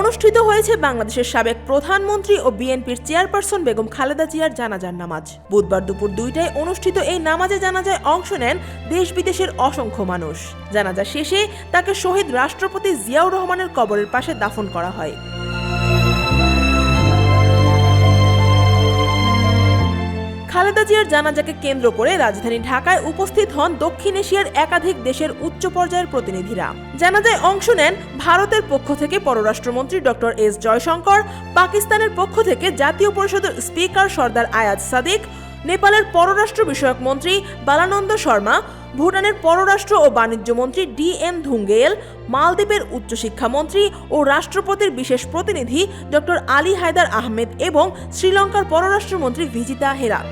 অনুষ্ঠিত হয়েছে বাংলাদেশের সাবেক প্রধানমন্ত্রী ও বিএনপির চেয়ারপারসন বেগম খালেদা জিয়ার জানাজার নামাজ। বুধবার দুপুর 2টায় অনুষ্ঠিত এই নামাজে জানাজায় অংশ নেন দেশ বিদেশের অসংখ্য মানুষ। জানাজা শেষে তাকে শহীদ রাষ্ট্রপতি জিয়াউর রহমানের কবরের পাশে দাফন করা হয়। খালেদা জিয়ার জানাজাকে কেন্দ্র করে রাজধানী ঢাকায় উপস্থিত হন দক্ষিণ এশিয়ার একাধিক দেশের উচ্চ পর্যায়ের প্রতিনিধিরা। জানাজায় অংশ নেন ভারতের পক্ষ থেকে পররাষ্ট্রমন্ত্রী ডক্টর এস জয়শঙ্কর, পাকিস্তানের পক্ষ থেকে জাতীয় পরিষদের স্পিকার সর্দার আয়াজ সাদিক, নেপালের পররাষ্ট্র বিষয়ক মন্ত্রী বালানন্দ শর্মা, ভুটানের পররাষ্ট্র ও বাণিজ্য মন্ত্রী DN ধুঙ্গেল, মালদ্বীপের উচ্চশিক্ষামন্ত্রী ও রাষ্ট্রপতির বিশেষ প্রতিনিধি ডক্টর আলী হায়দার আহমেদ এবং শ্রীলঙ্কার পররাষ্ট্রমন্ত্রী ভিজিতা হেরাত।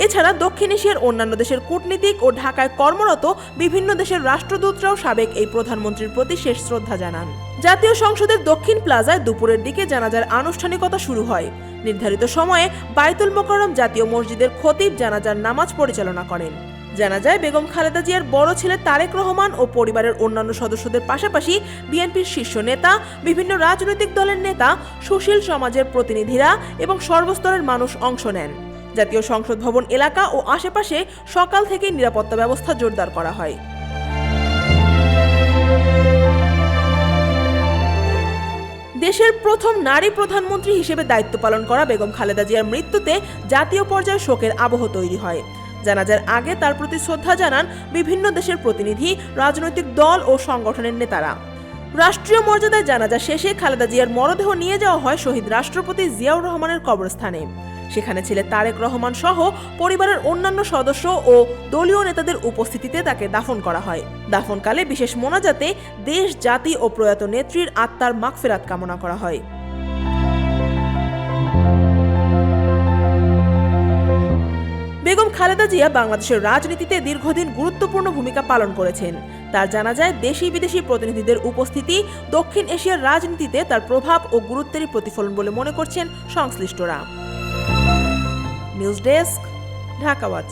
এছাড়া দক্ষিণ এশিয়ার অন্যান্য দেশের কূটনীতিক ও ঢাকায় কর্মরত বিভিন্ন দেশের রাষ্ট্রদূতরাও সাবেক এই প্রধানমন্ত্রীর প্রতি শেষ শ্রদ্ধা জানান। জাতীয় সংসদের দক্ষিণ প্লাজায় দুপুরের দিকে জানাজার আনুষ্ঠানিকতা শুরু হয়। নির্ধারিত সময়ে বায়তুল মোকাররম জাতীয় মসজিদের খতিব জানাজার নামাজ পরিচালনা করেন। জানাজায় বেগম খালেদা জিয়ার বড় ছেলে তারেক রহমান ও পরিবারের অন্যান্য সদস্যদের পাশাপাশি বিএনপির শীর্ষ নেতা, বিভিন্ন রাজনৈতিক দলের নেতা, সুশীল সমাজের প্রতিনিধিরা এবং সর্বস্তরের মানুষ অংশ নেন। জাতীয় সংসদ ভবন এলাকা ও আশেপাশে সকাল থেকেই নিরাপত্তা ব্যবস্থা জোরদার করা হয়। দেশের প্রথম নারী প্রধানমন্ত্রী হিসেবে দায়িত্ব পালন করা বেগম খালেদা জিয়ার মৃত্যুতে জাতীয় পর্যায়ে শোকের আবহ তৈরি হয়। জানাজার আগে তার প্রতি শ্রদ্ধা জানান বিভিন্ন দেশের প্রতিনিধি, রাজনৈতিক দল ও সংগঠনের নেতারা। রাষ্ট্রীয় মর্যাদায় জানাজা শেষে খালেদা জিয়ার মরদেহ নিয়ে যাওয়া হয় শহীদ রাষ্ট্রপতি জিয়াউর রহমানের কবরস্থানে। সেখানে ছিলেন তারেক রহমান সহ পরিবারের অন্যান্য সদস্য ও দলীয় নেতাদের উপস্থিতিতে তাকে দাফন করা হয়। দাফনকালে বিশেষ মোনাজাতে দেশ, জাতি ও প্রয়াত নেত্রীর আত্মার মাগফিরাত কামনা করা হয়। বেগম খালেদা জিয়া বাংলাদেশের রাজনীতিতে দীর্ঘদিন গুরুত্বপূর্ণ ভূমিকা পালন করেছেন। তার জানাজায় দেশি বিদেশি প্রতিনিধিদের উপস্থিতি দক্ষিণ এশিয়ার রাজনীতিতে তার প্রভাব ও গুরুত্বেরই প্রতিফলন বলে মনে করছেন সংশ্লিষ্টরা। News desk, Dhaka watch.